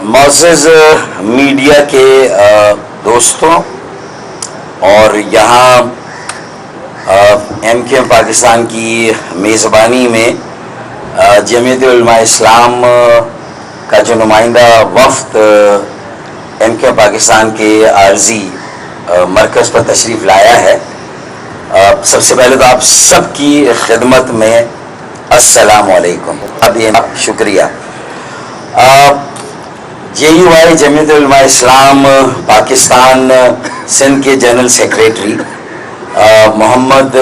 معزز میڈیا کے دوستوں اور یہاں MQM پاکستان کی میزبانی میں جمعیت علماء اسلام کا جو نمائندہ وفد MQM پاکستان کے عارضی مرکز پر تشریف لایا ہے، سب سے پہلے تو آپ سب کی خدمت میں السلام علیکم. اب یہ شکریہ. JUI جمعیت علماء اسلام پاکستان سندھ کے جنرل سیکریٹری محمد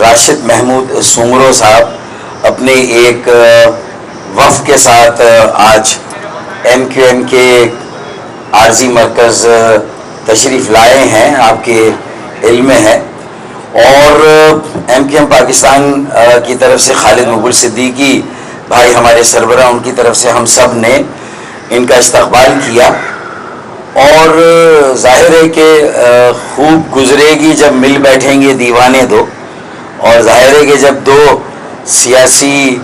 راشد محمود سنگرو صاحب اپنے ایک وفد کے ساتھ آج MQM کے عارضی مرکز تشریف لائے ہیں، آپ کے علم میں ہے. اور MQM پاکستان کی طرف سے خالد مقبول صدیقی بھائی ہمارے سربراہ، ان کی طرف سے ہم سب نے ان کا استقبال کیا. اور ظاہر ہے کہ خوب گزرے گی جب مل بیٹھیں گے دیوانے دو، اور ظاہر ہے کہ جب دو سیاسی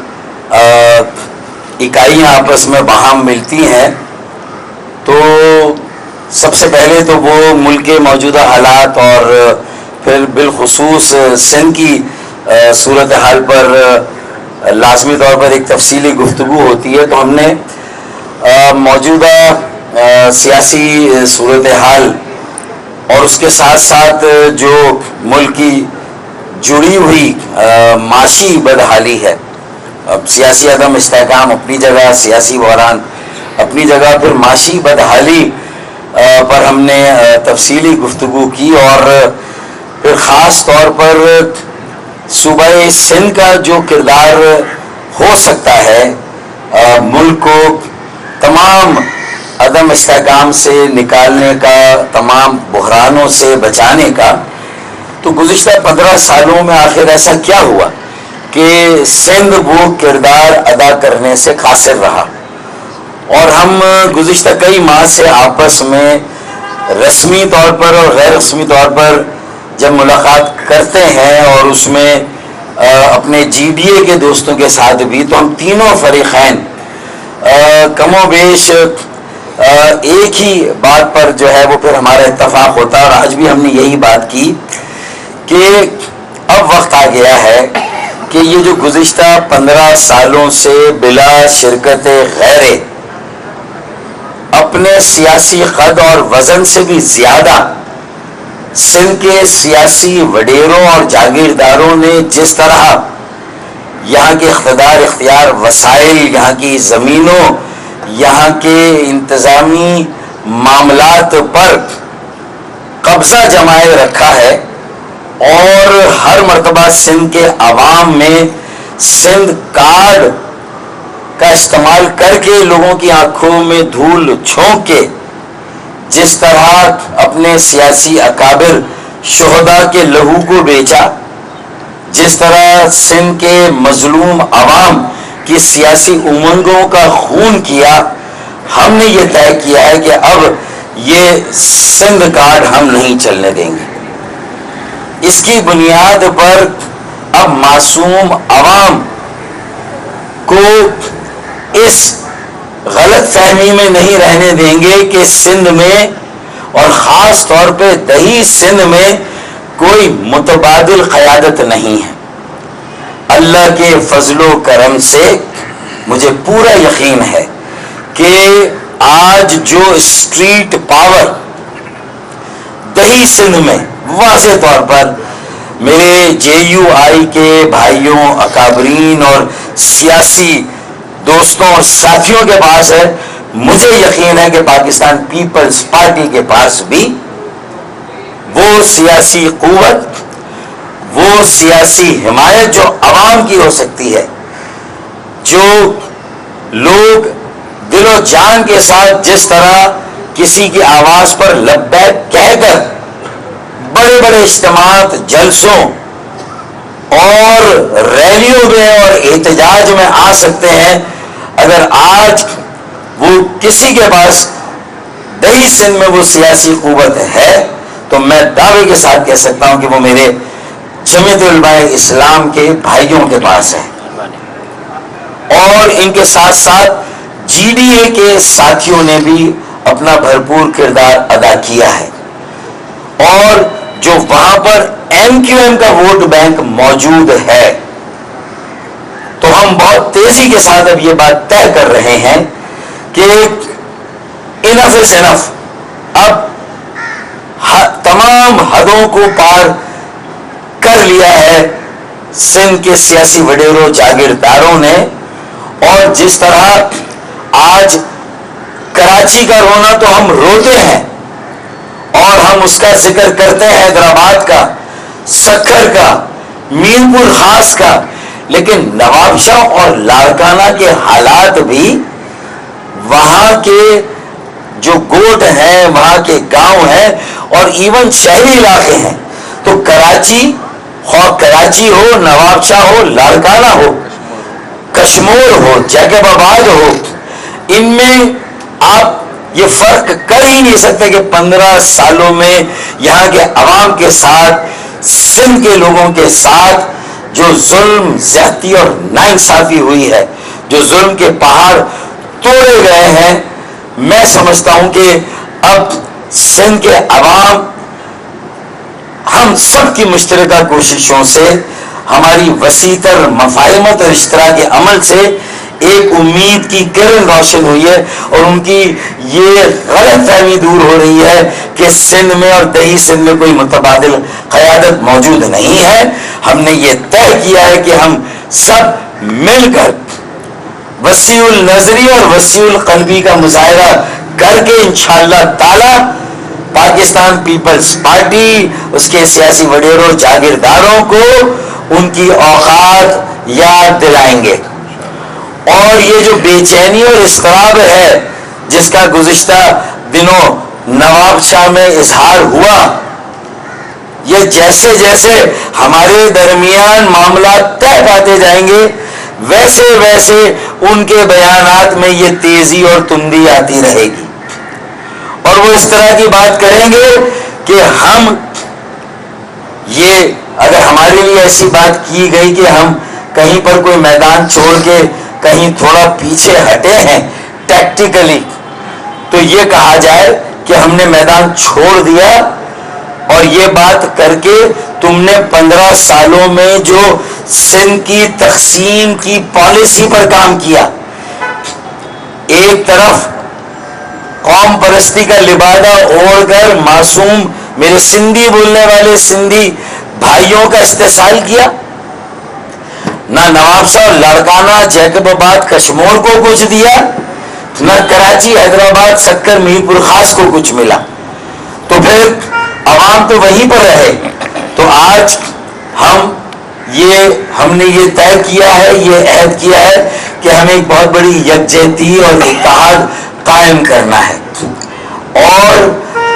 اکائیاں آپس میں باہم ملتی ہیں تو سب سے پہلے تو وہ ملک کے موجودہ حالات اور پھر بالخصوص سندھ کی صورتحال پر لازمی طور پر ایک تفصیلی گفتگو ہوتی ہے. تو ہم نے موجودہ سیاسی صورتحال اور اس کے ساتھ ساتھ جو ملک کی جڑی ہوئی معاشی بدحالی ہے، اب سیاسی عدم استحکام اپنی جگہ، سیاسی بحران اپنی جگہ، پھر معاشی بدحالی پر ہم نے تفصیلی گفتگو کی. اور پھر خاص طور پر صوبہ سندھ کا جو کردار ہو سکتا ہے ملک کو تمام عدم استحکام سے نکالنے کا، تمام بحرانوں سے بچانے کا، تو گزشتہ 15 سالوں میں آخر ایسا کیا ہوا کہ سندھ وہ کردار ادا کرنے سے قاصر رہا. اور ہم گزشتہ کئی ماہ سے آپس میں رسمی طور پر اور غیر رسمی طور پر جب ملاقات کرتے ہیں اور اس میں اپنے GDA کے دوستوں کے ساتھ بھی، تو ہم تینوں فریقین کم و بیش ایک ہی بات پر جو ہے وہ پھر ہمارا اتفاق ہوتا ہے. اور آج بھی ہم نے یہی بات کی کہ اب وقت آ گیا ہے کہ یہ جو گزشتہ 15 سالوں سے بلا شرکت غیرے اپنے سیاسی قد اور وزن سے بھی زیادہ سندھ کے سیاسی وڈیروں اور جاگیرداروں نے جس طرح یہاں کے اقتدار، اختیار، وسائل، یہاں کی زمینوں، یہاں کے انتظامی معاملات پر قبضہ جمائے رکھا ہے، اور ہر مرتبہ سندھ کے عوام میں سندھ کارڈ کا استعمال کر کے لوگوں کی آنکھوں میں دھول جھونک کے جس طرح اپنے سیاسی اکابر شہداء کے لہو کو بیچا، جس طرح سندھ کے مظلوم عوام کی سیاسی امنگوں کا خون کیا، ہم نے یہ طے کیا ہے کہ اب یہ سندھ کارڈ ہم نہیں چلنے دیں گے. اس کی بنیاد پر اب معصوم عوام کو اس غلط فہمی میں نہیں رہنے دیں گے کہ سندھ میں اور خاص طور پہ دہی سندھ میں کوئی متبادل قیادت نہیں ہے. اللہ کے فضل و کرم سے مجھے پورا یقین ہے کہ آج جو اسٹریٹ پاور دہی سندھ میں واضح طور پر میرے JUI کے بھائیوں، اکابرین اور سیاسی دوستوں اور ساتھیوں کے پاس ہے، مجھے یقین ہے کہ پاکستان پیپلز پارٹی کے پاس بھی وہ سیاسی قوت، وہ سیاسی حمایت جو عوام کی ہو سکتی ہے، جو لوگ دل و جان کے ساتھ جس طرح کسی کی آواز پر لبیک کہہ کر بڑے بڑے اجتماعات، جلسوں اور ریلیوں میں اور احتجاج میں آ سکتے ہیں، اگر آج وہ کسی کے پاس دہی سندھ میں وہ سیاسی قوت ہے تو میں دعوے کے ساتھ کہہ سکتا ہوں کہ وہ میرے جمعیت علماء اسلام کے بھائیوں کے پاس ہے. اور ان کے ساتھ ساتھ جی ڈی اے کے ساتھیوں نے بھی اپنا بھرپور کردار ادا کیا ہے، اور جو وہاں پر ایم کیو ایم کا ووٹ بینک موجود ہے، تو ہم بہت تیزی کے ساتھ اب یہ بات طے کر رہے ہیں کہ انف از انف، اب تمام حدوں کو پار کر لیا ہے سندھ کے سیاسی وڈیروں جاگیرداروں نے. اور جس طرح آج کراچی کا رونا تو ہم روتے ہیں اور ہم اس کا ذکر کرتے ہیں، حیدرآباد کا، سکھر کا، مین پور خاص کا، لیکن نواب شاہ اور لاڑکانہ کے حالات بھی، وہاں کے جو گوٹ ہیں، وہاں کے گاؤں ہیں، اور ایون شہری علاقے ہیں، تو کراچی، خواہ کراچی ہو، نواب شاہ ہو، لاڑکانہ ہو، کشمور ہو، جیکب آباد ہو، ان میں آپ یہ فرق کر ہی نہیں سکتے کہ 15 سالوں میں یہاں کے عوام کے ساتھ، سندھ کے لوگوں کے ساتھ جو ظلم، زیادتی اور ناانصافی ہوئی ہے، جو ظلم کے پہاڑ توڑے گئے ہیں. میں سمجھتا ہوں کہ اب سندھ کے عوام، ہم سب کی مشترکہ کوششوں سے، ہماری وسیع تر مفاہمت اور اشتراک عمل سے ایک امید کی کرن روشن ہوئی ہے، اور ان کی یہ غلط فہمی دور ہو رہی ہے کہ سندھ میں اور دیہی سندھ میں کوئی متبادل قیادت موجود نہیں ہے. ہم نے یہ طے کیا ہے کہ ہم سب مل کر وسیع النظری اور وسیع القلبی کا مظاہرہ کر کے انشاءاللہ تعالی پاکستان پیپلز پارٹی، اس کے سیاسی وڈیروں جاگیرداروں کو ان کی اوقات یاد دلائیں گے. اور یہ جو بے چینی اور اضطراب ہے جس کا گزشتہ دنوں نواب شاہ میں اظہار ہوا، یہ جیسے جیسے ہمارے درمیان معاملات طے پاتے جائیں گے، ویسے ویسے ان کے بیانات میں یہ تیزی اور تندی آتی رہے گی، اور وہ اس طرح کی بات کریں گے کہ ہم، یہ اگر ہمارے لیے ایسی بات کی گئی کہ ہم کہیں پر کوئی میدان چھوڑ کے کہیں تھوڑا پیچھے ہٹے ہیں ٹیکٹیکلی، تو یہ کہا جائے کہ ہم نے میدان چھوڑ دیا، اور یہ بات کر کے تم نے 15 سالوں میں جو سندھ کی تقسیم کی پالیسی پر کام کیا، ایک طرف قوم پرستی کا لبادہ اوڑھ کر معصوم میرے سندھی بولنے والے سندھی بھائیوں کا استحصال کیا، نہ نواب شاہ لاڑکانہ جیکب آباد کشمور کو کچھ دیا، نہ کراچی حیدرآباد سکر میر پور خاص کو کچھ ملا، تو پھر عوام تو وہیں پر رہے. تو آج ہم نے یہ طے کیا ہے، یہ عہد کیا ہے کہ ہمیں ایک بہت بڑی یکجہتی اور اتحاد قائم کرنا ہے، اور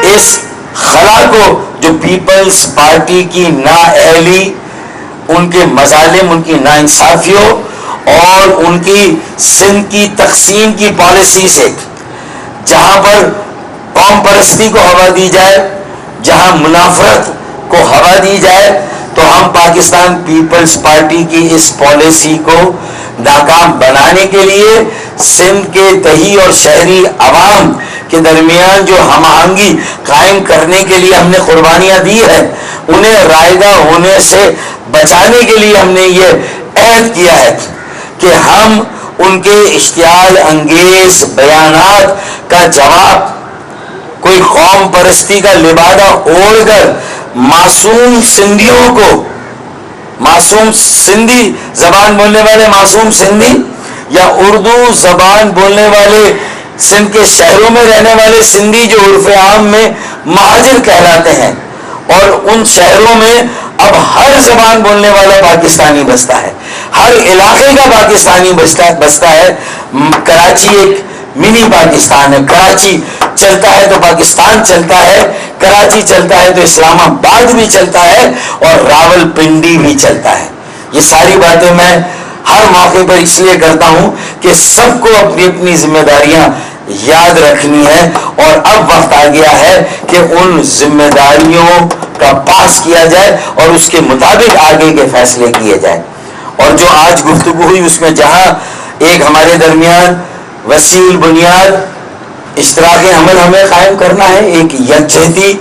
اس خلا کو، جو پیپلز پارٹی کی نااہلی، ان کے مظالم، ان کی ناانصافیوں اور ان کی سندھ کی تقسیم کی پالیسی سے، جہاں پر قوم پرستی کو ہوا دی جائے، جہاں منافرت کو ہوا دی جائے، تو ہم پاکستان پیپلز پارٹی کی اس پالیسی کو ناکام بنانے کے لیے سندھ کے دیہی اور شہری عوام کے درمیان جو ہم آہنگی قائم کرنے کے لیے ہم نے قربانیاں دی ہیں، انہیں رائیگاں ہونے سے بچانے کے لیے ہم نے یہ عہد کیا ہے کہ ہم ان کے اشتعال انگیز بیانات کا جواب، کوئی قوم پرستی کا لبادہ اوڑھ کر معصوم سندھیوں کو، معصوم سندھی زبان بولنے والے معصوم سندھی، یا اردو زبان بولنے والے سندھ کے شہروں میں رہنے والے سندھی، جو عرف عام میں مہاجر کہلاتے ہیں، اور ان شہروں میں اب ہر زبان بولنے والا پاکستانی بستا ہے، ہر علاقے کا پاکستانی بستا ہے. کراچی ایک منی پاکستان ہے، کراچی چلتا ہے تو پاکستان چلتا ہے، کراچی چلتا ہے تو اسلام آباد بھی چلتا ہے، اور راول پنڈی بھی چلتا ہے. یہ ساری باتیں میں ہر موقع پر اس لیے کرتا ہوں کہ سب کو اپنی اپنی ذمہ داریاں یاد رکھنی ہے، اور اب وقت آ گیا ہے کہ ان ذمہ داریوں کا پاس کیا جائے اور اس کے مطابق آگے کے فیصلے کیے جائیں. اور جو آج گفتگو ہوئی اس میں جہاں ایک ہمارے درمیان وسیع البنیاد اشتراک عمل ہمیں قائم کرنا ہے، ایک یکجہتی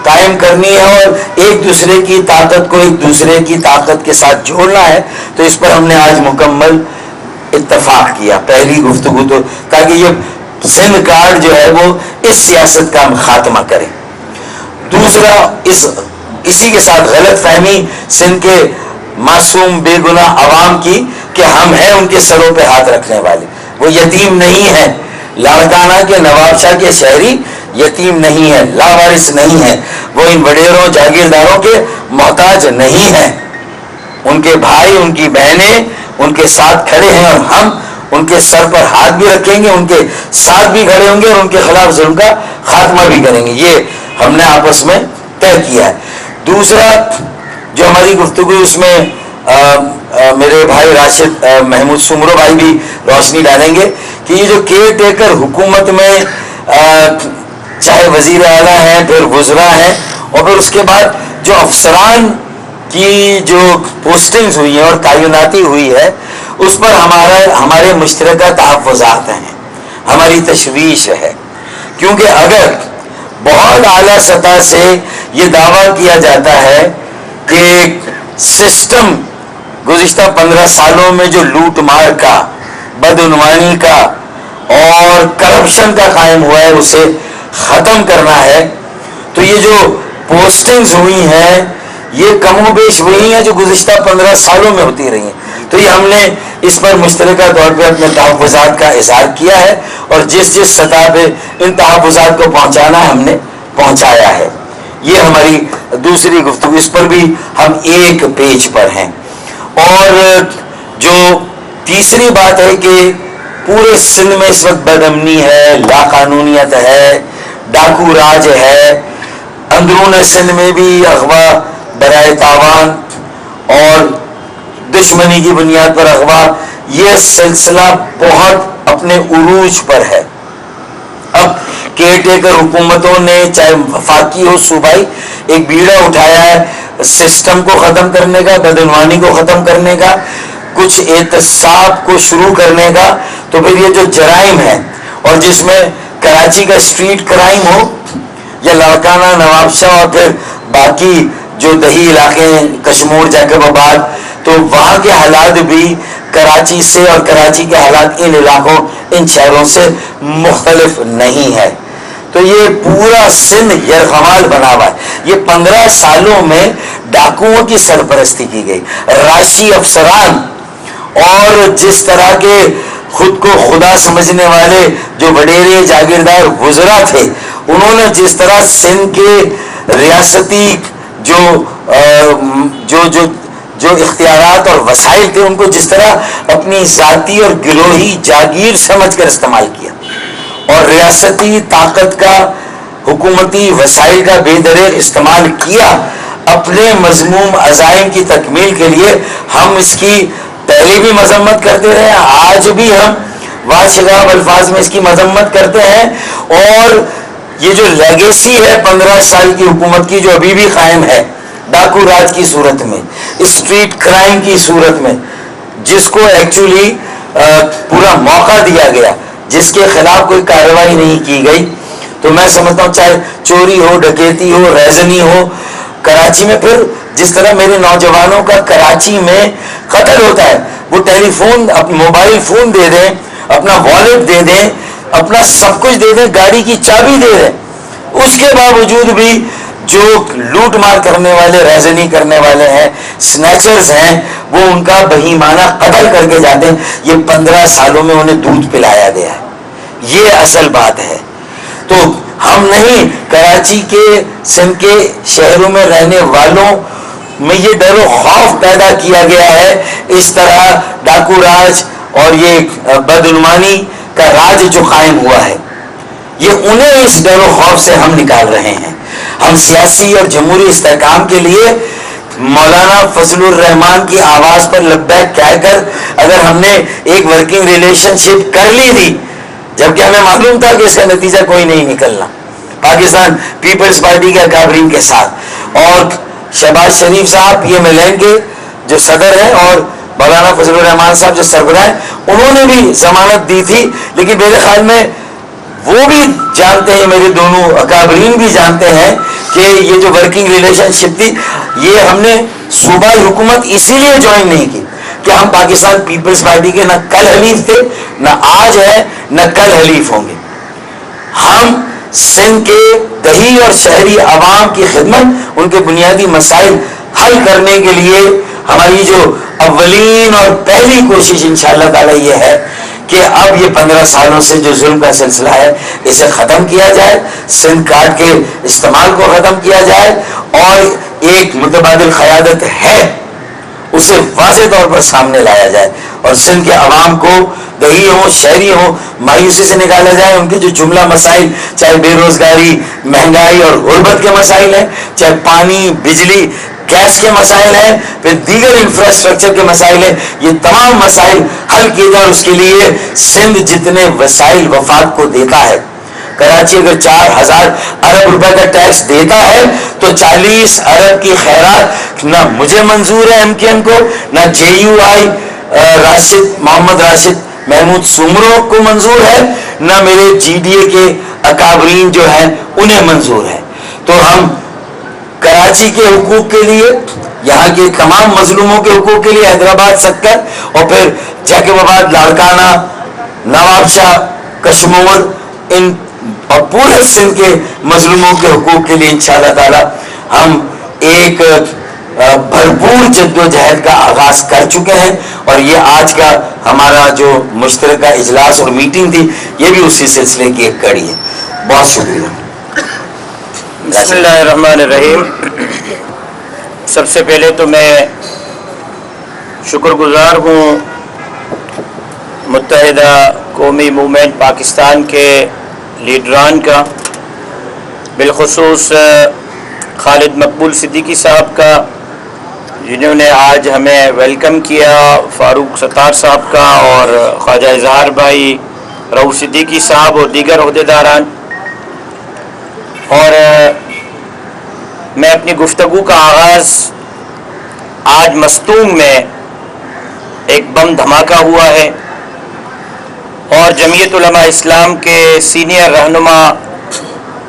قائم کرنی ہے اور ایک دوسرے کی طاقت کو ایک دوسرے کی طاقت کے ساتھ جوڑنا ہے. تو اس پر ہم نے آج مکمل اتفاق کیا پہلی گفتگو تو، تاکہ یہ سندھ کارڈ جو ہے وہ اس سیاست کا خاتمہ کرے. دوسرا اسی کے ساتھ غلط فہمی سندھ کے معصوم بے گناہ عوام کی کہ ہم ہیں ان کے سروں پہ ہاتھ رکھنے والے. وہ یتیم نہیں ہیں، لاڑکانہ کے نواب شاہ کے شہری یتیم نہیں ہے، لاوارث نہیں ہے، وہ ان وڈیروں جاگیرداروں کے محتاج نہیں ہیں. ان کے بھائی ان کی بہنیں ان کے ساتھ کھڑے ہیں اور ہم ان کے سر پر ہاتھ بھی رکھیں گے، ان کے ساتھ بھی کھڑے ہوں گے اور ان کے خلاف ظلم کا خاتمہ بھی کریں گے. یہ ہم نے آپس میں طے کیا ہے. دوسرا جو ہماری گفتگو اس میں میرے بھائی راشد محمود سمرو بھائی بھی روشنی ڈالیں گے کہ یہ جو کیئر ٹیکر حکومت میں چاہے وزیر اعلیٰ ہیں، پھر وزراء ہیں، اور پھر اس کے بعد جو افسران کی جو پوسٹنگز ہوئی ہیں اور تعیناتی ہوئی ہے، اس پر ہمارے مشترکہ تحفظات ہیں، ہماری تشویش ہے. کیونکہ اگر بہت اعلیٰ سطح سے یہ دعویٰ کیا جاتا ہے کہ سسٹم گزشتہ 15 سالوں میں جو لوٹ مار کا، بدعنوانی کا اور کرپشن کا قائم ہوا ہے اسے ختم کرنا ہے، تو یہ جو پوسٹنگز ہوئی ہیں یہ کم و بیش وہی ہیں جو گزشتہ 15 سالوں میں ہوتی رہی ہیں. تو یہ ہم نے اس پر مشترکہ طور پہ اپنے تحفظات کا اظہار کیا ہے اور جس سطح پہ ان تحفظات کو پہنچانا ہے ہم نے پہنچایا ہے. یہ ہماری دوسری گفتگو، اس پر بھی ہم ایک پیج پر ہیں. اور جو تیسری بات ہے کہ پورے سندھ میں اس وقت بد امنی ہے، لا قانونیت ہے، ڈاکو راج ہے، اندرون سندھ میں بھی اغوا برائے تاوان اور دشمنی کی بنیاد پر اغوا، یہ سلسلہ بہت اپنے عروج پر ہے. اب کیئر ٹیکر حکومتوں نے چاہے وفاقی ہو صوبائی ایک بیڑا اٹھایا ہے سسٹم کو ختم کرنے کا، بدعنوانی کو ختم کرنے کا، کچھ احتساب کو شروع کرنے کا. تو پھر یہ جو جرائم ہیں اور جس میں کراچی کا اسٹریٹ کرائم ہو یا لاڑکانہ، نواب شاہ اور پھر باقی جو دیہی علاقے ہیں کشمور، جیکب آباد، تو وہاں کے حالات بھی کراچی سے اور کراچی کے حالات ان علاقوں ان شہروں سے مختلف نہیں ہے. تو یہ پورا سندھ یرغمال بنا ہوا ہے. یہ 15 سالوں میں ڈاکوؤں کی سرپرستی کی گئی، راشی افسران اور جس طرح کے خود کو خدا سمجھنے والے جو وڈیرے جاگیردار وزراء تھے، انہوں نے جس طرح سندھ کے ریاستی جو اختیارات اور وسائل تھے ان کو جس طرح اپنی ذاتی اور گروہی جاگیر سمجھ کر استعمال کیا اور ریاستی طاقت کا، حکومتی وسائل کا بے دریغ استعمال کیا اپنے مذموم عزائم کی تکمیل کے لیے، ہم اس کی پہلے بھی مذمت کرتے رہے، آج بھی ہم واشگاف الفاظ میں اس کی مذمت کرتے ہیں. اور یہ جو لیگیسی ہے 15 سال کی حکومت کی جو ابھی بھی قائم ہے، ڈاکو راج کی صورت میں، اسٹریٹ کرائم کی صورت میں، جس کو ایکچولی پورا موقع دیا گیا، جس کے خلاف کوئی کارروائی نہیں کی گئی. تو میں سمجھتا ہوں چاہے چوری ہو، ڈکیتی ہو، ریزنی ہو، کراچی میں پھر جس طرح میرے نوجوانوں کا کراچی میں قتل ہوتا ہے، وہ ٹیلی فون، موبائل فون دے دیں، اپنا والیٹ دے دیں، اپنا سب کچھ دے دیں، گاڑی کی چابی دے دیں، اس کے باوجود بھی جو لوٹ مار کرنے والے، ریزنی کرنے والے ہیں، سنیچرز ہیں، وہ ان کا بہیمانہ قتل کر کے جاتے ہیں. یہ 15 سالوں میں انہیں دودھ پلایا گیا ہے. یہ اصل بات ہے. تو ہم نہیں، کراچی کے، سندھ کے شہروں میں رہنے والوں میں یہ ڈر و خوف پیدا کیا گیا ہے. اس طرح ڈاکو راج اور یہ بدعنوانی کا راج جو قائم ہوا ہے، یہ انہیں اس ڈر و خوف سے ہم نکال رہے ہیں. ہم سیاسی اور جمہوری استحکام کے لیے مولانا فضل الرحمان کی آواز پر لبیک کہہ کر اگر ہم نے ایک ورکنگ ریلیشن شپ کر لی تھی، جبکہ ہمیں معلوم تھا کہ اس کا نتیجہ کوئی نہیں نکلنا، پاکستان پیپلز پارٹی کے کابرین کے ساتھ، اور شہباز شریف صاحب PMLN کے جو صدر ہیں اور مولانا فضل الرحمان صاحب جو سربراہ ہیں انہوں نے بھی ضمانت دی تھی، لیکن میرے خیال میں وہ بھی جانتے ہیں، میرے دونوں اکابرین بھی جانتے ہیں کہ یہ جو ورکنگ ریلیشن شپ تھی یہ ہم نے صوبائی حکومت اسی لیے جوائن نہیں کی کہ ہم پاکستان پیپلز پارٹی کے نہ کل حلیف تھے، نہ آج ہے، نہ کل حلیف ہوں گے. ہم سندھ کے دیہی اور شہری عوام کی خدمت، ان کے بنیادی مسائل حل کرنے کے لیے ہماری جو اولین اور پہلی کوشش انشاءاللہ تعالی یہ ہے کہ اب یہ 15 سالوں سے جو ظلم کا سلسلہ ہے اسے ختم کیا جائے، سندھ کارڈ کے استعمال کو ختم کیا جائے، اور ایک متبادل قیادت ہے اسے واضح طور پر سامنے لایا جائے، اور سندھ کے عوام کو دیہی ہوں شہری ہوں مایوسی سے نکالا جائے. ان کے جو جملہ مسائل، چاہے بے روزگاری، مہنگائی اور غربت کے مسائل ہیں، چاہے پانی، بجلی، گیس کے مسائل ہیں، پھر دیگر انفراسٹرکچر کے مسائل ہیں، یہ تمام مسائل حل کیے جائیں. اس کے لیے سندھ جتنے وسائل وفاق کو دیتا ہے، کراچی اگر 4000 ارب روپے کا ٹیکس دیتا ہے تو 40 ارب کی خیرات نہ مجھے منظور ہے ایم کیو ایم کو، نہ جے یو آئی محمد راشد محمود سومرو کو منظور ہے، نہ میرے جی ڈی اے کے اکابرین جو ہیں انہیں منظور ہے. تو ہم کراچی کے حقوق کے لیے، یہاں کے تمام مظلوموں کے حقوق کے لیے حیدرآباد سکر اور پھر جیکب آباد، لاڑکانہ، نواب شاہ، کشمور، ان اور پورے سندھ کے مظلوموں کے حقوق کے لیے انشاءاللہ تعالی ہم ایک بھرپور جد و جہد کا آغاز کر چکے ہیں، اور یہ آج کا ہمارا جو مشترکہ اجلاس اور میٹنگ تھی یہ بھی اسی سلسلے کی ایک کڑی ہے. بہت شکریہ. بسم اللہ الرحمن الرحیم. سب سے پہلے تو میں شکر گزار ہوں متحدہ قومی موومنٹ پاکستان کے لیڈران کا، بالخصوص خالد مقبول صدیقی صاحب کا جنہوں نے آج ہمیں ویلکم کیا، فاروق ستار صاحب کا، اور خواجہ اظہار بھائی، رؤوف صدیقی صاحب اور دیگر عہدیداران. اور میں اپنی گفتگو کا آغاز آج مستونگ میں ایک بم دھماکہ ہوا ہے اور جمعیت علماء اسلام کے سینئر رہنما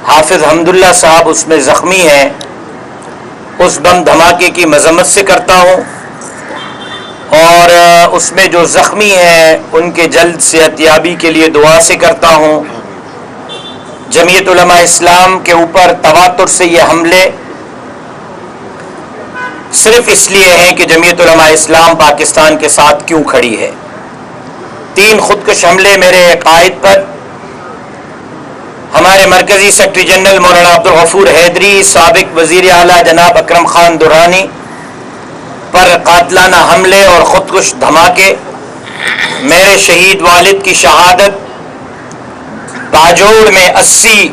حافظ حمداللہ صاحب اس میں زخمی ہیں، اس بم دھماکے کی مذمت سے کرتا ہوں، اور اس میں جو زخمی ہیں ان کے جلد صحت یابی کے لیے دعا سے کرتا ہوں. جمعیت علماء اسلام کے اوپر تواتر سے یہ حملے صرف اس لیے ہیں کہ جمعیت علماء اسلام پاکستان کے ساتھ کیوں کھڑی ہے. 3 خودکش حملے میرے قائد پر، ہمارے مرکزی سیکرٹری جنرل مولانا عبدالغفور حیدری، سابق وزیر اعلیٰ جناب اکرم خان درانی پر قاتلانہ حملے اور خودکش دھماکے، میرے شہید والد کی شہادت، باجوڑ میں 80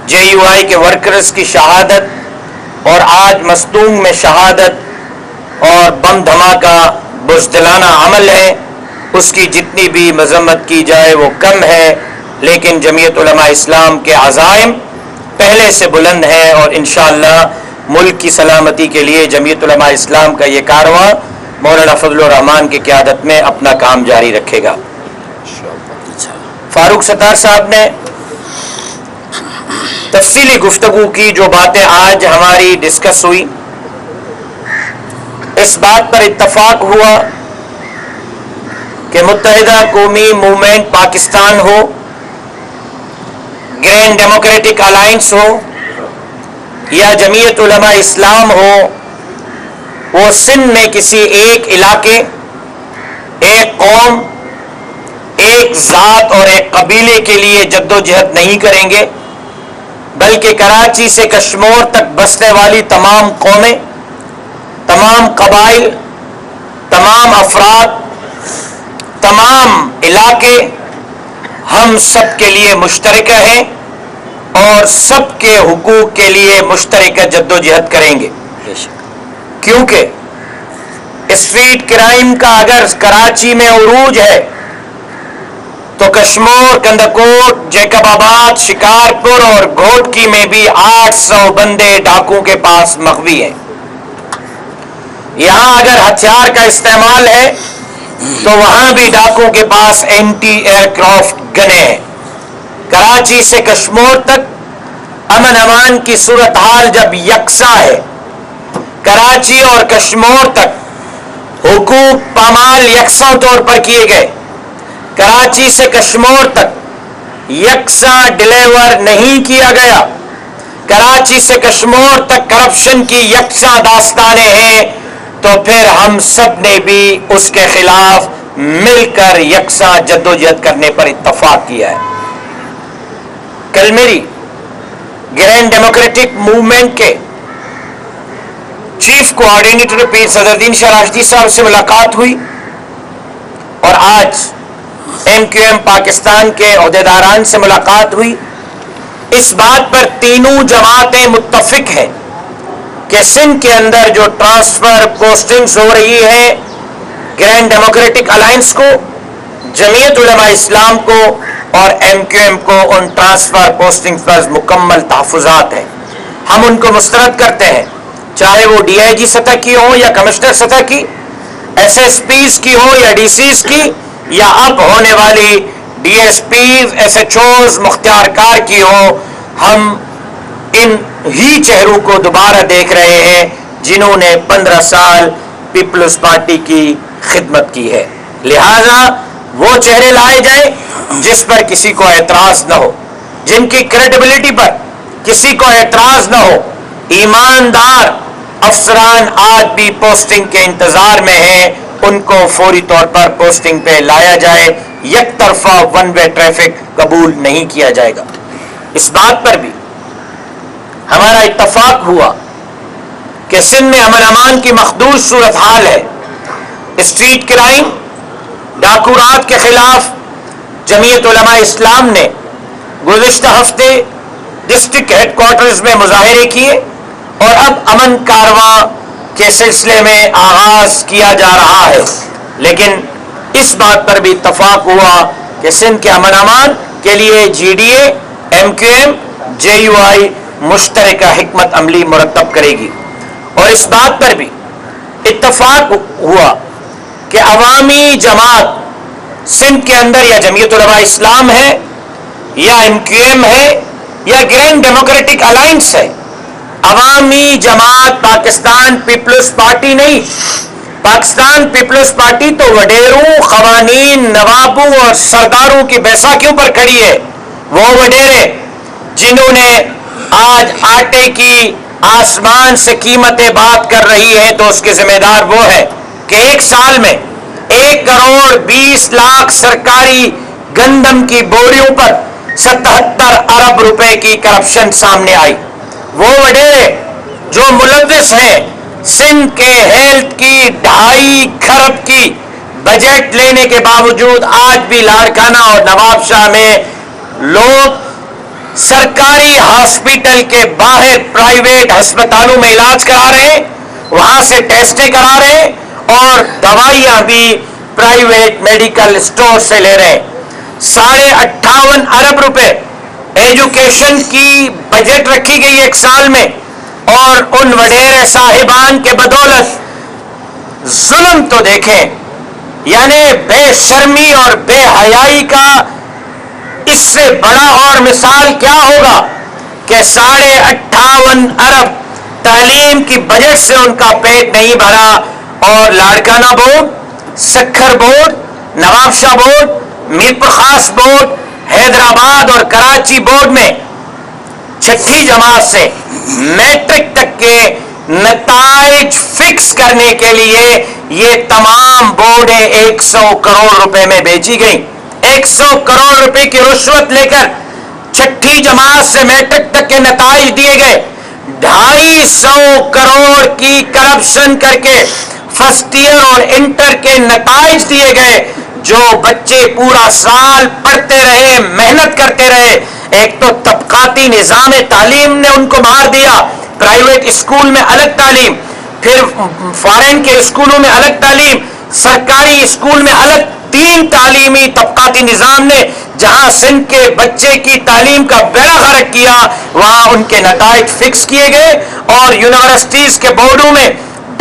جے یو آئی کے ورکرز کی شہادت، اور آج مستونگ میں شہادت اور بم دھماکہ بزدلانہ عمل ہے. اس کی جتنی بھی مذمت کی جائے وہ کم ہے، لیکن جمعیت علماء اسلام کے عزائم پہلے سے بلند ہیں، اور انشاءاللہ ملک کی سلامتی کے لیے جمعیت علماء اسلام کا یہ کارواں مولانا فضل الرحمان کی قیادت میں اپنا کام جاری رکھے گا. فاروق ستار صاحب نے تفصیلی گفتگو کی، جو باتیں آج ہماری ڈسکس ہوئی، اس بات پر اتفاق ہوا کہ متحدہ قومی موومنٹ پاکستان ہو، گرینڈ ڈیموکریٹک الائنس ہو، یا جمعیت علماء اسلام ہو، وہ سندھ میں کسی ایک علاقے، ایک قوم، ایک ذات اور ایک قبیلے کے لیے جد و جہد نہیں کریں گے، بلکہ کراچی سے کشمور تک بسنے والی تمام قومیں، تمام قبائل، تمام افراد، تمام علاقے ہم سب کے لیے مشترکہ ہیں اور سب کے حقوق کے لیے مشترکہ جد و جہد کریں گے. کیونکہ اسٹریٹ کرائم کا اگر کراچی میں عروج ہے تو کشمور، کندکوٹ، جیکب آباد، شکارپور اور گھوٹکی میں بھی 800 بندے ڈاکوں کے پاس مخفی ہیں. یہاں اگر ہتھیار کا استعمال ہے تو وہاں بھی ڈاکوں کے پاس اینٹی ایئر کرافٹ گنیں ہیں. کراچی سے کشمور تک امن امان کی صورتحال جب یکساں ہے، کراچی اور کشمور تک حقوق پامال یکساں طور پر کیے گئے، کراچی سے کشمور تک یکساں ڈیلیور نہیں کیا گیا، کراچی سے کشمور تک کرپشن کی یکساں داستانیں ہیں، تو پھر ہم سب نے بھی اس کے خلاف مل کر یکساں جدوجہد کرنے پر اتفاق کیا ہے. کل میری گرینڈ ڈیموکریٹک موومنٹ کے چیف کوآرڈینیٹر پیر صدرالدین شاہ راشدی صاحب سے ملاقات ہوئی، اور آج ایم کیو ایم پاکستان کے عہدیداران سے ملاقات ہوئی. اس بات پر تینوں جماعتیں متفق ہیں کہ سندھ کے اندر جو ٹرانسفر پوسٹنگز ہو رہی ہے، گرینڈ ڈیموکریٹک الائنس کو، جمعیت علماء اسلام کو اور ایم کیو ایم کو ان ٹرانسفر پوسٹنگ پر مکمل تحفظات ہیں. ہم ان کو مسترد کرتے ہیں، چاہے وہ ڈی آئی جی سطح کی ہوں یا کمشنر سطح کی، ایس ایس پیز کی ہوں یا ڈی سیز کی، یا اب ہونے والی D S Ps, S H Os, مختار کار کی ہوں. ہم ان ہی چہروں کو دوبارہ دیکھ رہے ہیں جنہوں نے 15 سال پیپلز پارٹی کی خدمت کی ہے. لہذا وہ چہرے لائے جائیں جس پر کسی کو اعتراض نہ ہو، جن کی کریڈیبلٹی پر کسی کو اعتراض نہ ہو. ایماندار افسران آج بھی پوسٹنگ کے انتظار میں ہیں، ان کو فوری طور پر پوسٹنگ پہ لایا جائے. یک طرفہ ون وے ٹریفک قبول نہیں کیا جائے گا. اس بات پر بھی ہمارا اتفاق ہوا کہ سندھ میں امن امان کی مخدوش صورتحال ہے. اسٹریٹ کرائم، ڈاکو رات کے خلاف جمعیت علماء اسلام نے گزشتہ ہفتے ڈسٹرکٹ ہیڈ کوارٹرز میں مظاہرے کیے، اور اب امن کارواں کے سلسلے میں آغاز کیا جا رہا ہے. لیکن اس بات پر بھی اتفاق ہوا کہ سندھ کے امن امان کے لیے G D A, M Q M, J U I مشترکہ حکمت عملی مرتب کرے گی. اور اس بات پر بھی اتفاق ہوا کہ عوامی جماعت سندھ کے اندر یا جمعیت علماء اسلام ہے یا ایم کیو ایم ہے یا گرینڈ ڈیموکریٹک الائنس ہے، عوامی جماعت پاکستان پیپلز پارٹی نہیں. پاکستان پیپلز پارٹی تو وڈیروں، قوانین، نوابوں اور سرداروں کی بیساکھیوں پر کھڑی ہے. وہ وڈیرے جنہوں نے آج آٹے کی آسمان سے قیمتیں بات کر رہی ہیں، تو اس کے ذمہ دار وہ ہے کہ ایک سال میں 1 کروڑ 20 لاکھ سرکاری گندم کی بوریوں پر 77 ارب روپے کی کرپشن سامنے آئی. وہ وڈیرے جو ملوث ہیں سندھ کے ہیلتھ کی 2.5 کھرب کی بجٹ لینے کے باوجود آج بھی لاڑکانہ اور نواب شاہ میں لوگ سرکاری ہاسپٹل کے باہر پرائیویٹ ہسپتالوں میں علاج کرا رہے ہیں، وہاں سے ٹیسٹیں کرا رہے ہیں، اور دوائیاں بھی پرائیویٹ میڈیکل اسٹور سے لے رہے ہیں. 58.5 ارب روپے ایجوکیشن کی بجٹ رکھی گئی ایک سال میں، اور ان وڈیرے صاحبان کے بدولت ظلم تو دیکھیں. یعنی بے شرمی اور بے حیائی کا اس سے بڑا اور مثال کیا ہوگا کہ 58.5 ارب تعلیم کی بجٹ سے ان کا پیٹ نہیں بھرا، اور لاڑکانہ بورڈ، سکھر بورڈ، نواب شاہ بورڈ، میر پرخاس بورڈ، حیدرآباد اور کراچی بورڈ میں 6ٹھی جماعت سے میٹرک تک کے نتائج فکس کرنے کے لیے یہ تمام بورڈیں 100 کروڑ روپے میں بیچی گئیں. 100 کروڑ روپے کی رشوت لے کر 6ٹھی جماعت سے میٹرک تک کے نتائج دیے گئے. 250 کروڑ کی کرپشن کر کے فرسٹ ایئر اور انٹر کے نتائج دیے گئے. جو بچے پورا سال پڑھتے رہے، محنت کرتے رہے. ایک تو طبقاتی نظام تعلیم نے ان کو مار دیا، پرائیویٹ اسکول میں الگ تعلیم، پھر فارن کے اسکولوں میں الگ تعلیم، سرکاری اسکول میں الگ. 3 تعلیمی طبقاتی نظام نے جہاں سندھ کے بچے کی تعلیم کا بیڑا غرق کیا، وہاں ان کے نتائج فکس کیے گئے. اور یونیورسٹیز کے بورڈوں میں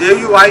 JUI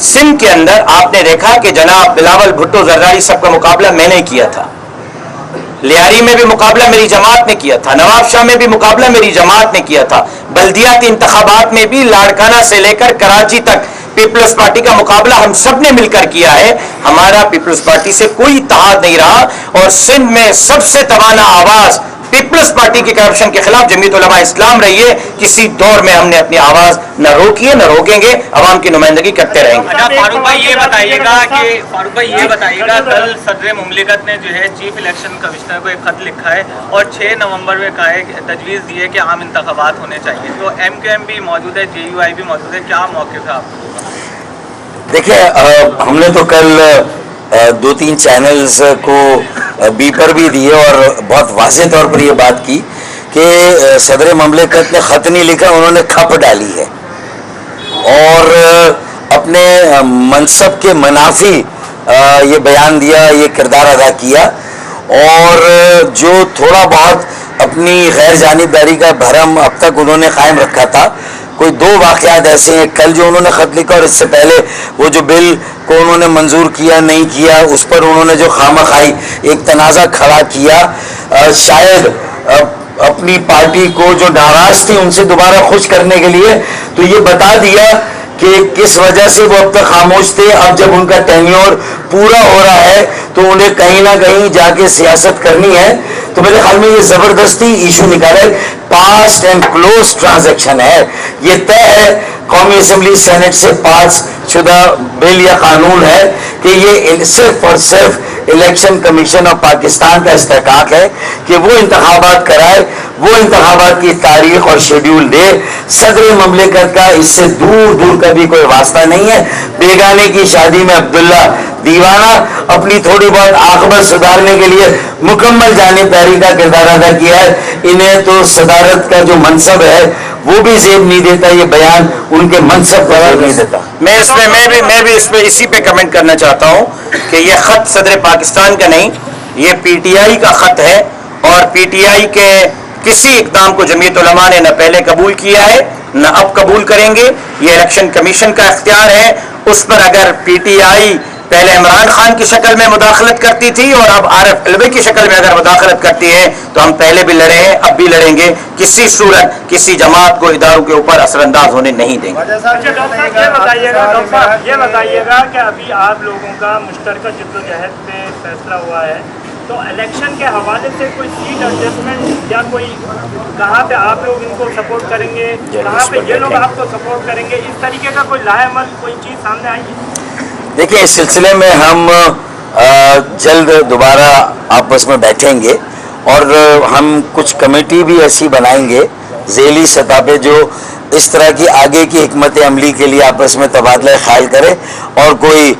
سندھ کے اندر آپ نے دیکھا کہ جناب بلاول بھٹو زرداری صاحب کا مقابلہ میں نے کیا تھا، لیاری میں بھی مقابلہ میری جماعت نے کیا تھا، نواب شاہ میں بھی مقابلہ میری جماعت نے کیا تھا، بلدیاتی انتخابات میں بھی لاڑکانہ سے لے کر کراچی تک پیپلز پارٹی کا مقابلہ ہم سب نے مل کر کیا ہے. ہمارا پیپلز پارٹی سے کوئی اتحاد نہیں رہا، اور سندھ میں سب سے توانا آواز پیپلز پارٹی کے کرپشن کے خلاف جمعیت علماء اسلام رہی ہے. کسی دور میں ہم نے اپنی آواز نہ روکی ہے نہ روکیں گے، عوام کی نمائندگی کرتے رہیں گے. فاروق بھائی یہ بتائیے گا کل صدر مملکت نے جو ہے چیف الیکشن کمشنر کو ایک خط لکھا ہے اور 6 نومبر میں کہا ہے تجویز دی ہے کہ عام انتخابات ہونے چاہیے، تو ایم کیو ایم بھی موجود ہے، جے یو آئی بھی موجود ہے، کیا موقف ہے آپ کو؟ دیکھیں ہم نے تو کل 2-3 چینلز کو بیپر بھی دیے اور بہت واضح طور پر یہ بات کی کہ صدر مملکت نے خط نہیں لکھا، انہوں نے کھپ ڈالی ہے اور اپنے منصب کے منافی یہ بیان دیا، یہ کردار ادا کیا، اور جو تھوڑا بہت اپنی غیر جانبداری کا بھرم اب تک انہوں نے قائم رکھا تھا. کوئی 2 واقعات ایسے ہیں، کل جو انہوں نے خط لکھا اور اس سے پہلے وہ جو بل کو انہوں نے منظور کیا نہیں کیا، اس پر انہوں نے جو خامخواہی ایک تنازع کھڑا کیا، شاید اپنی پارٹی کو جو ناراض تھی ان سے دوبارہ خوش کرنے کے لیے، تو یہ بتا دیا کہ کس وجہ سے وہ اب تک خاموش تھے. اب جب ان کا ٹینیور پورا ہو رہا ہے تو انہیں کہیں نہ کہیں جا کے سیاست کرنی ہے. تو میرے خیال میں یہ زبردستی ایشو نکالا ہے، پاسڈ اینڈ کلوز ٹرانزیکشن ہے. یہ طے ہے، قومی اسمبلی سینٹ سے پاس شدہ بل یا قانون ہے کہ یہ صرف اور صرف الیکشن کمیشن آف پاکستان کا استحقاق ہے کہ وہ انتخابات کرائے، وہ انتخابات کی تاریخ اور شیڈیول دے. صدر مملکت کا اس سے دور دور کا بھی کوئی واسطہ نہیں ہے. بیگانے کی شادی میں عبداللہ دیوانہ اپنی تھوڑی بہت عاقبت سدھارنے کے لیے مکمل جانبداری کا کردار ادا کیا ہے. انہیں تو صدارت کا جو منصب ہے وہ بھی زیب نہیں دیتا، یہ بیان ان کے منصب کو زیب نہیں دیتا. میں بھی اس پہ اسی پہ کمنٹ کرنا چاہتا ہوں کہ یہ خط صدر پاکستان کا نہیں، یہ پی ٹی آئی کا خط ہے، اور پی ٹی آئی کے کسی اقدام کو جمعیت علماء نے نہ پہلے قبول کیا ہے نہ اب قبول کریں گے. یہ الیکشن کمیشن کا اختیار ہے. اس پر اگر پی ٹی آئی پہلے عمران خان کی شکل میں مداخلت کرتی تھی اور اب عارف علوی کی شکل میں اگر مداخلت کرتی ہے تو ہم پہلے بھی لڑے ہیں، اب بھی لڑیں گے. کسی صورت کسی جماعت کو اداروں کے اوپر اثر انداز ہونے نہیں دیں گے. یہ بتائیے گا کہ ابھی آپ لوگوں کا مشترکہ جدوجہد پہ فیصلہ ہوا ہے، تو الیکشن کے حوالے سے کوئی سیٹ ایڈجسٹمنٹ یا کوئی کہاں پہ آپ لوگ ان کو سپورٹ کریں گے، کہاں پہ یہ لوگ آپ کو سپورٹ کریں گے، اس طریقے کا کوئی لائے عمل کوئی چیز سامنے آئی ہے؟ دیکھیں اس سلسلے میں ہم جلد دوبارہ آپس میں بیٹھیں گے اور ہم کچھ کمیٹی بھی ایسی بنائیں گے ذیلی سطح پہ جو اس طرح کی آگے کی حکمت عملی کے لیے آپس میں تبادلہ خیال کرے اور کوئی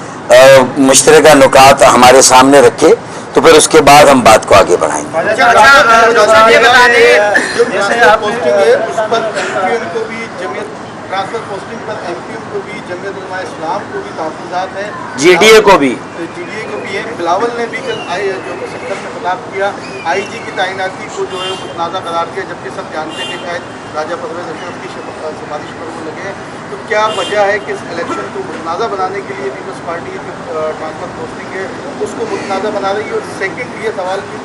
مشترکہ نکات ہمارے سامنے رکھے، تو پھر اس کے بعد ہم بات کو آگے بڑھائیں گے. ٹرانسفر پوسٹنگ پر ایم پی ایم کو بھی، جمعیت علماء اسلام کو بھی تحفظات ہیں، جی ڈی اے کو بھی ہے. بلاول نے بھی کل جو سیکٹر میں خطاب کیا، آئی جی کی تعیناتی کو جو ہے متنازع قرار کیا، جبکہ سب جانتے ہیں کہ شاید راجہ پرویز اشرف کی سفارش پر وہ لگے ہیں. تو کیا وجہ ہے کہ اس الیکشن کو متنازع بنانے کے لیے پیپلز پارٹی جو ٹرانسفر پوسٹنگ ہے اس کو متنازع بنا رہی ہے؟ اور سیکنڈ یہ سوال بھی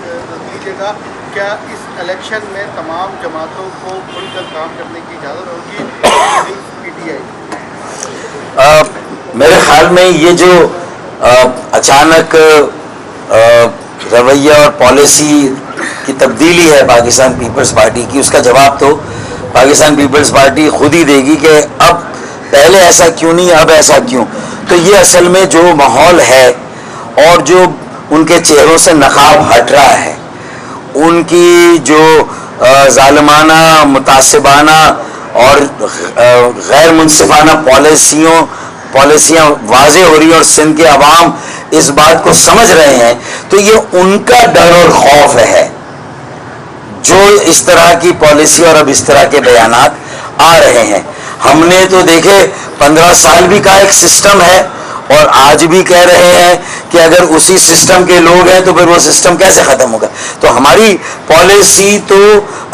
دیجیے گا، کیا اس الیکشن میں تمام جماعتوں کو کھل کر کام کرنے کی اجازت ہوگی پی ٹی آئی؟ میرے خیال میں یہ جو اچانک رویہ اور پالیسی کی تبدیلی ہے پاکستان پیپلز پارٹی کی، اس کا جواب تو پاکستان پیپلز پارٹی خود ہی دے گی کہ اب پہلے ایسا کیوں نہیں، اب ایسا کیوں. تو یہ اصل میں جو ماحول ہے اور جو ان کے چہروں سے نقاب ہٹ رہا ہے، ان کی جو ظالمانہ، متعصبانہ اور غیر منصفانہ پالیسیاں واضح ہو رہی ہیں اور سندھ کے عوام اس بات کو سمجھ رہے ہیں، تو یہ ان کا ڈر اور خوف ہے جو اس طرح کی پالیسی اور اب اس طرح کے بیانات آ رہے ہیں. ہم نے تو دیکھے 15 سال بھی کا ایک سسٹم ہے اور آج بھی کہہ رہے ہیں کہ اگر اسی سسٹم کے لوگ ہیں تو پھر وہ سسٹم کیسے ختم ہوگا. تو ہماری پالیسی تو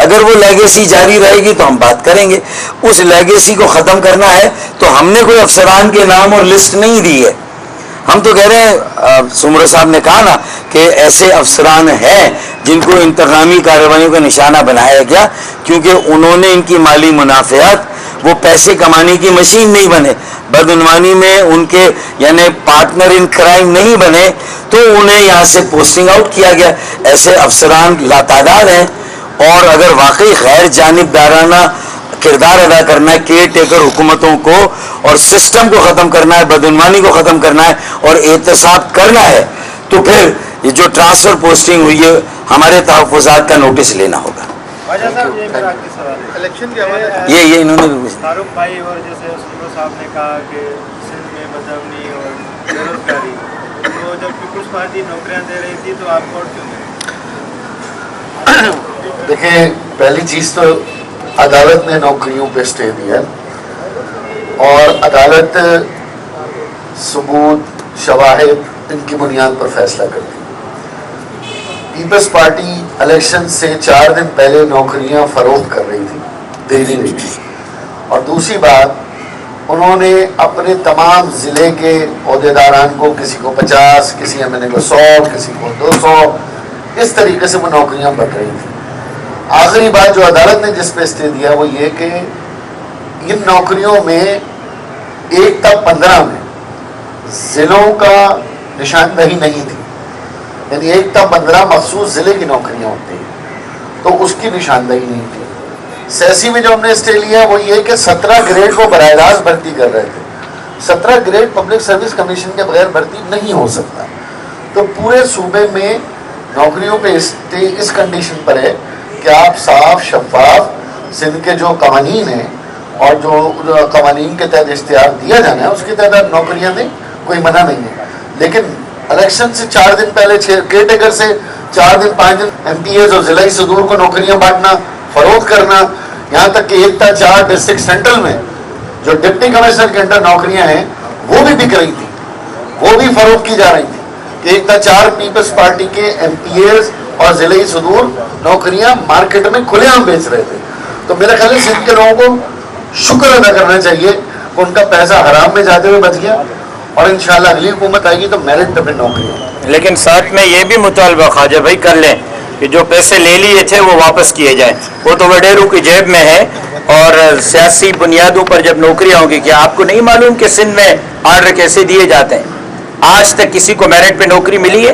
اگر وہ لیگیسی جاری رہے گی تو ہم بات کریں گے. اس لیگیسی کو ختم کرنا ہے تو ہم نے کوئی افسران کے نام اور لسٹ نہیں دی ہے. ہم تو کہہ رہے ہیں, سمرو صاحب نے کہا نا کہ ایسے افسران ہیں جن کو انتقامی کارروائیوں کا نشانہ بنایا گیا کیونکہ انہوں نے ان کی مالی منافعات, وہ پیسے کمانے کی مشین نہیں بنے, بدعنوانی میں ان کے یعنی پارٹنر ان کرائم نہیں بنے, تو انہیں یہاں سے پوسٹنگ آؤٹ کیا گیا. ایسے افسران لاتعداد ہیں, اور اگر واقعی غیر جانبدارانہ کردار ادا کرنا ہے, کیئر ٹیکر حکومتوں کو اور سسٹم کو ختم کرنا ہے, بدعنوانی کو ختم کرنا ہے اور احتساب کرنا ہے, تو پھر یہ جو ٹرانسفر پوسٹنگ ہوئی ہے ہمارے تحفظات کا نوٹس لینا ہوگا. الیکشن کے حوالے سے یہ انہوں نے بھی فاروق بھائی اور جیسے سمرو صاحب نے کہا کہ سندھ میں بدامنی اور بے روزگاری, تو جب پیپلز پارٹی نوکریاں دے رہی تھی تو آپ ووٹ کیوں دیں؟ دیکھیں, پہلی چیز تو عدالت نے نوکریوں پہ اسٹے دیا اور عدالت ثبوت, شواہد ان کی بنیاد پر فیصلہ کرتی. پیپلز پارٹی الیکشن سے 4 دن پہلے نوکریاں فروخت کر رہی تھی, دے نہیں رہی تھی. اور دوسری بات, انہوں نے اپنے تمام ضلع کے عہدیداران کو, کسی کو 50, کسی ایم این اے کو 100, کسی کو 200, اس طریقے سے وہ نوکریاں بڑھ رہی تھیں. آخری بات جو عدالت نے جس پہ اسٹے دیا وہ یہ کہ ان نوکریوں میں 1 تا 15 میں ضلعوں کا نشاندہی نہیں تھی, یعنی 1 تا 15 مخصوص ضلع کی نوکریاں ہوتی ہیں, تو اس کی نشاندہی نہیں تھی. سیسی میں جو ہم نے اسٹے لیا وہ یہ کہ 17 گریڈ کو براہ راست بھرتی کر رہے تھے. 17 گریڈ پبلک سروس کمیشن کے بغیر بھرتی نہیں ہو سکتا. تو پورے صوبے میں نوکریوں پہ اسٹے اس کنڈیشن پر ہے کہ آپ صاف شفاف سندھ کے جو قوانین ہیں اور جو قوانین کے تحت اشتہار دیا جانا ہے اس کے تحت نوکریاں دیں, کوئی منع نہیں ہے. لیکن الیکشن سے 4 دن پہلے کیئر ٹیکر سے 4 دن 5 دن ایم پی ایز اور ضلعی صدور کو نوکریاں بانٹنا, فروخت کرنا, یہاں تک کہ 1 تا 4 ڈسٹرکٹ سینٹرل میں جو ڈپٹی کمشنر کے انڈر نوکریاں ہیں وہ بھی بک رہی تھی, وہ بھی فروخت کی جا رہی تھی. 1 تا 4 پیپلز پارٹی کے ایم پی ایز اور ضلعی صدور نوکریاں مارکیٹ میں کھلے عام بیچ رہے تھے. تو میرا خیال ہے سندھ کے لوگوں کو شکر ادا کرنا چاہیے کہ ان کا پیسہ حرام میں جاتے ہوئے بچ گیا, اور انشاءاللہ اگلی حکومت آئے گی تو میرٹ پہ پھر نوکری. لیکن ساتھ میں یہ بھی مطالبہ خواجہ بھائی کر لیں کہ جو پیسے لے لیے تھے وہ واپس کیے جائیں. وہ تو وڈیرو کی جیب میں ہے, اور سیاسی بنیادوں پر جب نوکریاں ہوں گی, کیا آپ کو نہیں معلوم کہ سندھ میں آرڈر کیسے دیے جاتے ہیں؟ آج تک کسی کو میرٹ پہ نوکری ملی ہے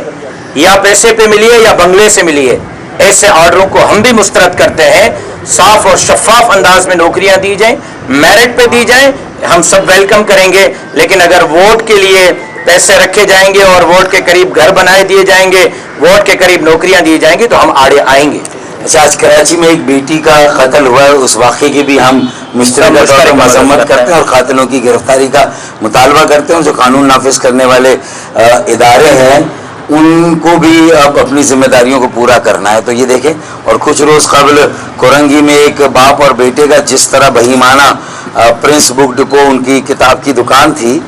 یا پیسے پہ ملی ہے یا بنگلے سے ملی ہے؟ ایسے آرڈروں کو ہم بھی مسترد کرتے ہیں. صاف اور شفاف انداز میں نوکریاں دی جائیں, میرٹ پہ دی جائیں, ہم سب ویلکم کریں گے. لیکن اگر ووٹ کے لیے پیسے رکھے جائیں گے اور ووٹ کے قریب گھر بنائے دیے جائیں گے, ووٹ کے قریب نوکریاں دی جائیں گی, تو ہم آڑے آئیں گے. اچھا, آج کراچی میں ایک بیٹی کا قتل ہوا ہے, اس واقعے کی بھی ہم مشترکہ طور پر مذمت کرتے ہیں اور قاتلوں کی گرفتاری کا مطالبہ کرتے ہیں. جو قانون نافذ کرنے والے ادارے ہیں ان کو بھی اب اپنی ذمہ داریوں کو پورا کرنا ہے. تو یہ دیکھیں, اور کچھ روز قبل کورنگی میں ایک باپ اور بیٹے کا جس طرح بہیمانہ پرنس بک ڈپو ان کی کتاب کی دکان تھی,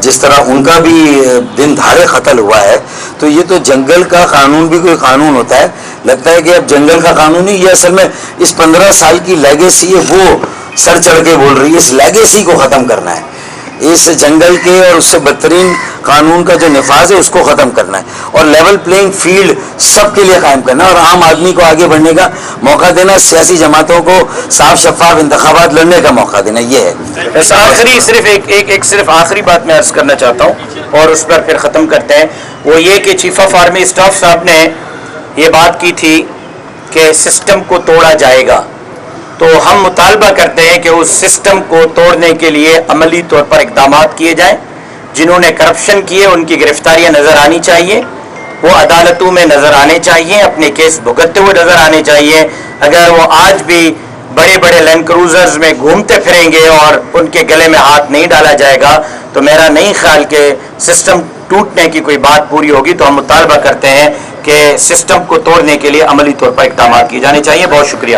جس طرح ان کا بھی دن دھاڑے قتل ہوا ہے. تو یہ تو جنگل کا قانون بھی کوئی قانون ہوتا ہے؟ لگتا ہے کہ اب جنگل کا قانون ہی یہ اصل میں اس 15 سال کی لیگیسی ہے, وہ سر چڑھ کے بول رہی ہے. اس لیگیسی کو ختم کرنا ہے, اس جنگل کے اور اس سے بدترین قانون کا جو نفاذ ہے اس کو ختم کرنا ہے, اور لیول پلینگ فیلڈ سب کے لیے قائم کرنا ہے, اور عام آدمی کو آگے بڑھنے کا موقع دینا, سیاسی جماعتوں کو صاف شفاف انتخابات لڑنے کا موقع دینا. یہ ہے بس آخری صرف آخری بات میں عرض کرنا چاہتا ہوں اور اس پر پھر ختم کرتے ہیں. وہ یہ کہ چیف آف آرمی اسٹاف صاحب نے یہ بات کی تھی کہ سسٹم کو توڑا جائے گا, تو ہم مطالبہ کرتے ہیں کہ اس سسٹم کو توڑنے کے لیے عملی طور پر اقدامات کیے جائیں. جنہوں نے کرپشن کیے ان کی گرفتاریاں نظر آنی چاہیے, وہ عدالتوں میں نظر آنے چاہیے, اپنے کیس بھگتتے ہوئے نظر آنے چاہیے. اگر وہ آج بھی بڑے بڑے لینڈ کروزرز میں گھومتے پھریں گے اور ان کے گلے میں ہاتھ نہیں ڈالا جائے گا تو میرا نہیں خیال کہ سسٹم ٹوٹنے کی کوئی بات پوری ہوگی. تو ہم مطالبہ کرتے ہیں کہ سسٹم کو توڑنے کے لیے عملی طور پر اقدامات کیے جانے چاہیے. بہت شکریہ.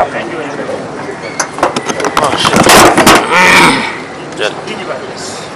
جی